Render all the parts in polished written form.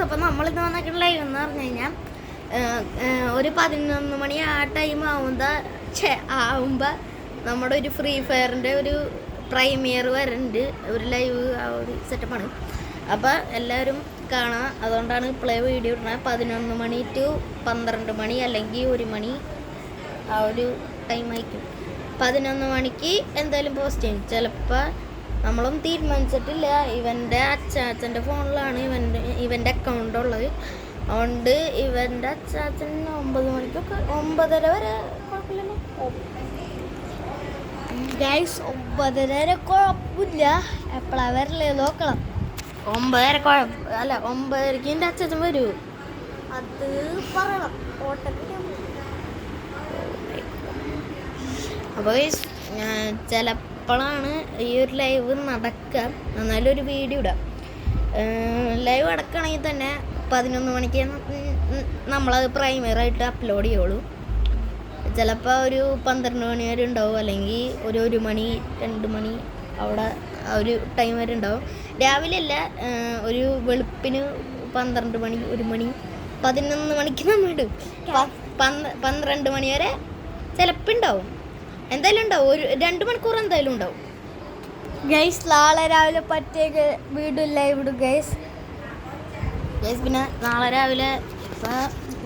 അപ്പോൾ നമ്മളിന്ന് വന്നിട്ടുള്ള ലൈവ് എന്ന് പറഞ്ഞു കഴിഞ്ഞാൽ ഒരു 11 മണി ആ ടൈം ആവുമ്പോൾ നമ്മുടെ ഒരു ഫ്രീ ഫയറിൻ്റെ ഒരു പ്രീമിയർ വരുന്നുണ്ട്, ഒരു ലൈവ് ആ ഒരു സെറ്റപ്പാണ്. അപ്പോൾ എല്ലാവരും കാണാം. അതുകൊണ്ടാണ് പ്ലേ വീഡിയോ ഇടുന്നത്. 11 മണി ടു 12 മണി അല്ലെങ്കിൽ 1 മണി ആ ഒരു ടൈം ആയിരിക്കും. 11 മണിക്ക് എന്തായാലും പോസ്റ്റ് ചെയ്യും. ചിലപ്പോൾ നമ്മളൊന്നും തീരുമാനിച്ചിട്ടില്ല. ഇവൻ്റെ അച്ചാച്ചൻ്റെ ഫോണിലാണ് ഇവൻ്റെ അക്കൗണ്ട് ഉള്ളത്. അതുകൊണ്ട് ഇവൻ്റെ അച്ചാച്ചൻ 9 മണിക്കൊക്കെ 9:30 വരെ കുഴപ്പമില്ലല്ലോ ഗൈസ്. 9:30 വരെ കുഴപ്പമില്ല. എപ്പോഴാണ് വരല്ലേ നോക്കണം. 9:30 അല്ല 9:30 എൻ്റെ അച്ചാച്ചൻ വരൂ, അത് പറയണം. അപ്പോൾ ചിലപ്പോഴാണ് ഈ ഒരു ലൈവ് നടക്കുക. എന്നാലും ഒരു വീഡിയോ ഇടാം. ലൈവ് നടക്കുകയാണെങ്കിൽ തന്നെ 11 മണിക്ക് നമ്മളത് പ്രൈമറായിട്ട് അപ്ലോഡ് ചെയ്യുള്ളൂ. ചിലപ്പോൾ ഒരു 12 മണി വരെ ഉണ്ടാവും, അല്ലെങ്കിൽ ഒരു 1 മണി 2 മണി അവിടെ ആ ഒരു ടൈം വരെ ഉണ്ടാവും. രാവിലെ അല്ല, ഒരു വെളുപ്പിന് 12 മണി 1 മണി 11 മണിക്ക് നമ്മൾ ഇടും. 12 മണി വരെ ചിലപ്പോൾ ഉണ്ടാവും, എന്തായാലും ഉണ്ടാവും. ഒരു 2 മണിക്കൂർ എന്തായാലും ഉണ്ടാവും ഗൈസ്. നാളെ രാവിലെ പറ്റിയ വീഡിയോ ലൈവ് ഇടും ഗൈസ്. പിന്നെ നാളെ രാവിലെ ഇപ്പോൾ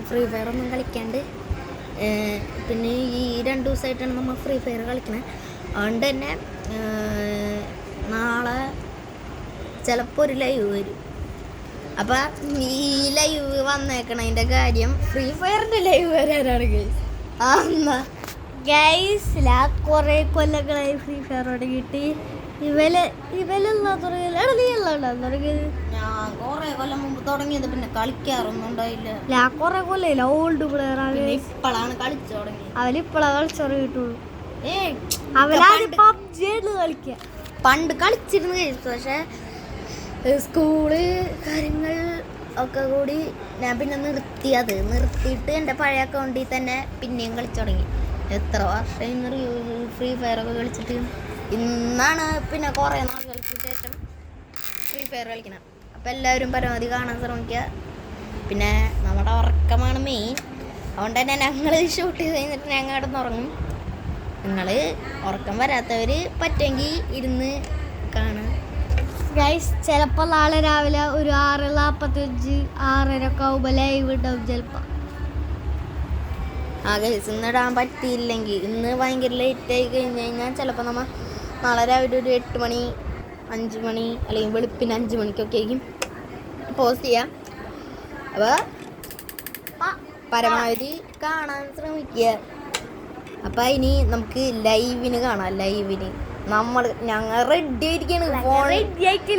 ഫ്രീ ഫയർ ഒന്നും കളിക്കാണ്ട്, പിന്നെ ഈ 2 ദിവസമായിട്ടാണ് നമ്മൾ ഫ്രീ ഫയർ കളിക്കുന്നത്. അതുകൊണ്ട് തന്നെ നാളെ ചിലപ്പോൾ ഒരു ലൈവ് വരും. അപ്പം ഈ ലൈവ് വന്നേക്കണതിൻ്റെ കാര്യം ഫ്രീ ഫയറിൻ്റെ ലൈവ് വരാനാണ് ഗൈസ്. എന്നാ ഗൈസ് കുറേ കൊല്ലങ്ങളായി ഫ്രീ ഫയർ തുടങ്ങിയിട്ട്. ഇവലെല്ലാം തുടങ്ങിയത് ഞാൻ കുറേ കൊല്ലം മുമ്പ് തുടങ്ങിയത്, പിന്നെ കളിക്കാറൊന്നും ഉണ്ടായില്ല. ഞാൻ കുറേ കൊല്ലമില്ല, ഓൾഡ് പ്ലെയർ ആണ്. ഇപ്പോഴാണ് കളിച്ചു തുടങ്ങിയത്. അവരിപ്പോഴാണ് കളിച്ചു തുടങ്ങിയിട്ടുള്ളൂ. കളിക്കുക പണ്ട് കളിച്ചിരുന്നു കഴിച്ചു. പക്ഷേ സ്കൂള് കാര്യങ്ങൾ ഒക്കെ കൂടി ഞാൻ പിന്നെ നിർത്തിയിട്ട് എൻ്റെ പഴയ അക്കൗണ്ടിൽ തന്നെ പിന്നെയും കളിച്ചു തുടങ്ങി. എത്ര വർഷമായി ഫ്രീ ഫയറൊക്കെ കളിച്ചിട്ട്. ഇന്നാണ് പിന്നെ കുറേ നാളുകൾക്ക് ശേഷം ഫ്രീ ഫയർ കളിക്കണം. അപ്പോൾ എല്ലാവരും പരമാവധി കാണാൻ ശ്രമിക്കുക. പിന്നെ നമ്മുടെ ഉറക്കമാണ് മെയിൻ. അതുകൊണ്ട് തന്നെ ഞങ്ങൾ ഷൂട്ട് ചെയ്ത് കഴിഞ്ഞിട്ട് ഞങ്ങൾ അവിടെ നിന്ന് ഉറങ്ങും. നിങ്ങൾ ഉറക്കം വരാത്തവർ പറ്റുമെങ്കിൽ ഇരുന്ന് കാണാം ഗൈസ്. ചിലപ്പോൾ നാളെ രാവിലെ ഒരു 6:45 6:30 ഒക്കെ ആവുമ്പോൾ ലൈവ് ഉണ്ടാവും ചിലപ്പോൾ. ആ ഗൈസ്, ഇന്ന് ഇടാൻ പറ്റിയില്ലെങ്കിൽ, ഇന്ന് ഭയങ്കര ലേറ്റ് ആയി കഴിഞ്ഞ് കഴിഞ്ഞാൽ ചിലപ്പോൾ നമ്മൾ നാളെ രാവിലെ ഒരു 8 മണി 5 മണി അല്ലെങ്കിൽ വെളുപ്പിന് 5 മണിക്കൊക്കെ ആയിരിക്കും പോസ്റ്റ് ചെയ്യാം. അപ്പോൾ പരമാവധി കാണാൻ ശ്രമിക്കുക. അപ്പം ഇനി നമുക്ക് ലൈവിന് കാണാം. ലൈവിന് ഞങ്ങൾ റെഡി ആയിരിക്കാണ്.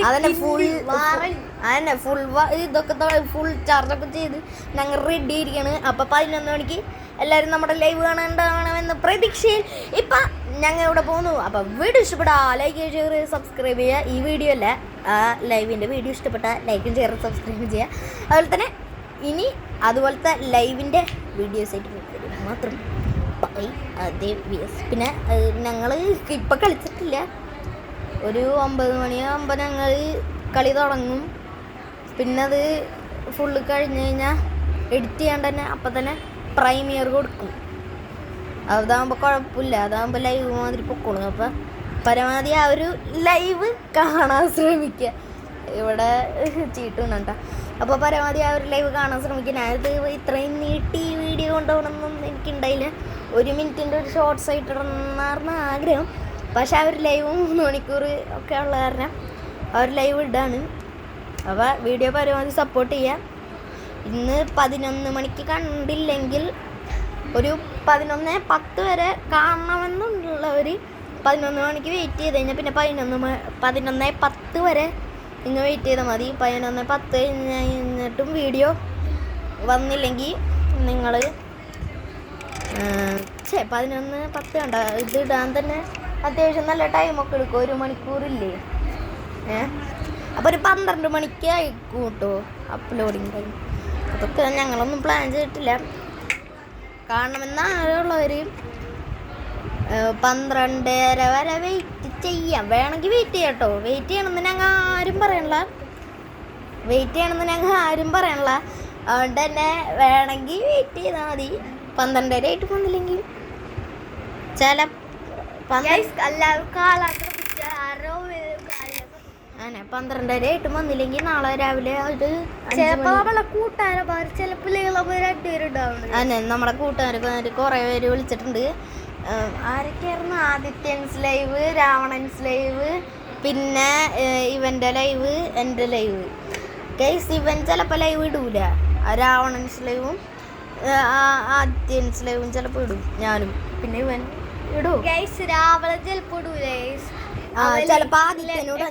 അതന്നെ ഫുൾ ഇതൊക്കെ ഫുൾ ചാർജൊക്കെ ചെയ്ത് ഞങ്ങൾ റെഡി ആയിരിക്കാണ്. അപ്പം 11 മണിക്ക് എല്ലാവരും നമ്മുടെ ലൈവ് കാണാനുണ്ടാവണമെന്ന പ്രതീക്ഷയിൽ ഇപ്പം ഞങ്ങൾ ഇവിടെ പോകുന്നു. അപ്പം വീഡിയോ ഇഷ്ടപ്പെട്ടാൽ ലൈക്ക് ഷെയർ സബ്സ്ക്രൈബ് ചെയ്യുക. ഈ വീഡിയോ അല്ല, ആ ലൈവിൻ്റെ വീഡിയോ ഇഷ്ടപ്പെട്ടാൽ ലൈക്കും ഷെയർ സബ്സ്ക്രൈബ് ചെയ്യുക. അതുപോലെ തന്നെ ഇനി അതുപോലത്തെ ലൈവിൻ്റെ വീഡിയോസായിട്ട് മാത്രം അതേ വ്യൂസ്. പിന്നെ ഞങ്ങൾ ഇപ്പം കളിച്ചിട്ടില്ല. ഒരു 9 മണിയാകുമ്പോൾ ഞങ്ങൾ കളി തുടങ്ങും. പിന്നെ അത് ഫുള്ള് കഴിഞ്ഞ് കഴിഞ്ഞാൽ എഡിറ്റ് ചെയ്യാണ്ട് തന്നെ അപ്പം തന്നെ പ്രൈമിയർ കൊടുക്കും. അതാകുമ്പോൾ കുഴപ്പമില്ല, അതാകുമ്പോൾ ലൈവ് മാതിരി പൊക്കോളും. അപ്പം പരമാവധി ആ ഒരു ലൈവ് കാണാൻ ശ്രമിക്കുക. ഇവിടെ ചീട്ടുണ്ടോ. അപ്പോൾ പരമാവധി ആ ഒരു ലൈവ് കാണാൻ ശ്രമിക്കുക. ഞാനിത് ഇത്രയും നീട്ടി വീഡിയോ കൊണ്ടുപോകണമെന്നൊന്നും എനിക്കുണ്ടായില്ല. 1 മിനിറ്റിൻ്റെ ഒരു ഷോർട്ട്സ് ആയിട്ട് ഇടണമെന്നായിരുന്നു ആഗ്രഹം. പക്ഷെ ആ ഒരു ലൈവ് 3 മണിക്കൂർ ഒക്കെ ഉള്ള കാരണം ആ ഒരു ലൈവ് ഇടാണ്. അപ്പോൾ വീഡിയോ പരമാവധി സപ്പോർട്ട് ചെയ്യാം. ഇന്ന് 11 മണിക്ക് കണ്ടില്ലെങ്കിൽ ഒരു 11:10 വരെ കാണണമെന്നുള്ളവർ 11 മണിക്ക് വെയിറ്റ് ചെയ്ത് കഴിഞ്ഞാൽ പിന്നെ 11:10 വരെ നിങ്ങൾ വെയിറ്റ് ചെയ്താൽ മതി. 11:10 കഴിഞ്ഞിട്ടും വീഡിയോ വന്നില്ലെങ്കിൽ നിങ്ങൾ 11:10 കണ്ട ഇത് ഇടാൻ തന്നെ അത്യാവശ്യം നല്ല ടൈമൊക്കെ എടുക്കും. 1 മണിക്കൂറില്ലേ. അപ്പോൾ ഒരു 12 മണിക്ക് ആയിക്കും കേട്ടോ അപ്ലോഡിങ് ടൈം. അതൊക്കെ ഞങ്ങളൊന്നും പ്ലാൻ ചെയ്തിട്ടില്ല. കാണണമെന്നുള്ളവർ 12:30 വരെ വെയിറ്റ് ചെയ്യാം. വേണമെങ്കിൽ വെയിറ്റ് ചെയ്യാം കേട്ടോ. വെയിറ്റ് ചെയ്യണമെന്ന് ഞങ്ങൾ ആരും പറയണില്ല. വെയിറ്റ് ചെയ്യണമെന്ന് ഞങ്ങൾ ആരും പറയണില്ല. അതുകൊണ്ട് തന്നെ വേണമെങ്കിൽ വെയിറ്റ് ചെയ്താൽ മതി. 12:30 ആയിട്ട് വന്നില്ലെങ്കിൽ ചില എല്ലാവരും കാലാത്ര അങ്ങനെ 12:30 ആയിട്ട് വന്നില്ലെങ്കിൽ നാളെ രാവിലെ ഒരു ചിലപ്പോ നമ്മളെ കൂട്ടുകാരന്മാർ ചില പിള്ളേകളൊക്കെ രണ്ടുപേരുണ്ടാവുന്നു. അങ്ങനെ നമ്മുടെ കൂട്ടുകാർക്ക് കുറേ പേര് വിളിച്ചിട്ടുണ്ട്. ആരൊക്കെയായിരുന്നു? ആദിത്യൻസ് ലൈവ്, രാവണൻസ് ലൈവ്, പിന്നെ ഇവൻ്റെ ലൈവ്, എൻ്റെ ലൈവ്. ഗൈസ് ഇവൻ ചിലപ്പോൾ ലൈവ് ഇടൂല. രാവണൻസ് ലൈവും ആദിത്യൻസ് ലൈവും ചിലപ്പോൾ ഇടും ഞാനും. പിന്നെ ഇവൻ ഇടൂ. ഗൈസ് രാവണൻ ചിലപ്പോൾ ഇടൂല. ചിലപ്പോ ആദിത്യനോട്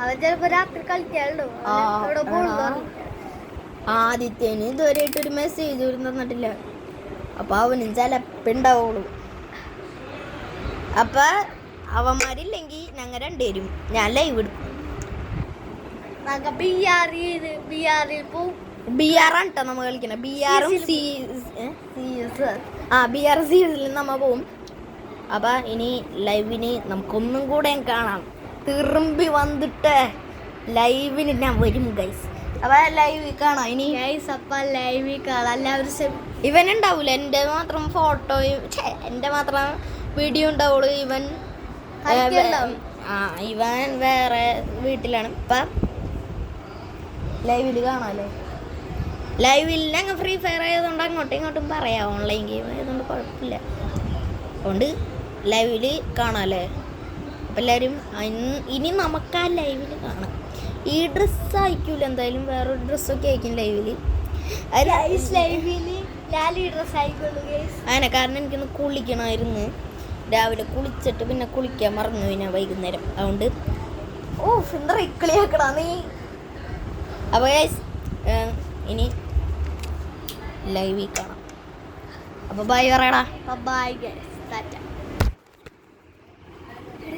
അവൻ ചിലപ്പോ രാത്രി കളിക്കാറുണ്ടോ. ആദിത്യന് ഇതുവരെയായിട്ടൊരു മെസ്സേജ് പോലും തന്നിട്ടില്ല. അപ്പൊ അവനും ചിലപ്പുണ്ടാവുള്ളൂ. അപ്പൊ അവന്മാരില്ലെങ്കിൽ ഞങ്ങൾ രണ്ടുപേരും ഞാൻ ലൈവ് എടുക്കും. BR-ആണ് കേട്ടോ നമ്മൾ കളിക്കണ. BR-ഉം BR സീരീസിലും നമ്മ പോവും. അപ്പൊ ഇനി ലൈവിന് നമുക്കൊന്നും കൂടെ കാണാം. തിരുമ്പി വന്നിട്ട് ലൈവിന് ഞാൻ വരും ഗൈസ്. അപ്പൊ ലൈവ് കാണാം ഇനി. ലൈവിൽ കാണാം എല്ലാവരും. ഇവനുണ്ടാവൂല, എൻ്റെ മാത്രം ഫോട്ടോയും എൻ്റെ മാത്രം വീഡിയോ ഉണ്ടാവുള്ളൂ. ഇവൻ വേറെ വീട്ടിലാണ്. ഇപ്പം ലൈവിൽ കാണാമല്ലേ. ലൈവിൽ ഞങ്ങൾ ഫ്രീ ഫയർ ആയതുകൊണ്ട് അങ്ങോട്ടും ഇങ്ങോട്ടും പറയാം. ഓൺലൈൻ ഗെയിം ആയതുകൊണ്ട് കുഴപ്പമില്ല. അതുകൊണ്ട് ലൈവിൽ കാണാമല്ലേ. അപ്പം എല്ലാവരും ഇനി നമുക്ക് ആ ലൈവിൽ കാണാം. ഈ ഡ്രസ്സ് അയക്കൂല എന്തായാലും, വേറൊരു ഡ്രസ്സൊക്കെ അയക്കും ലൈവിൽ. അങ്ങനെ കാരണം എനിക്കൊന്ന് കുളിക്കണമായിരുന്നു. രാവിലെ കുളിച്ചിട്ട് പിന്നെ കുളിക്കാൻ മറന്നു പിന്നെ വൈകുന്നേരം. അതുകൊണ്ട് എന്താ ഇക്കളിയാക്കണ നീ. അപ്പോൾ ഗൈസ് ഇനി ലൈവിൽ കാണാം. അപ്പോൾ ബൈ പറയടാ. Bye guys.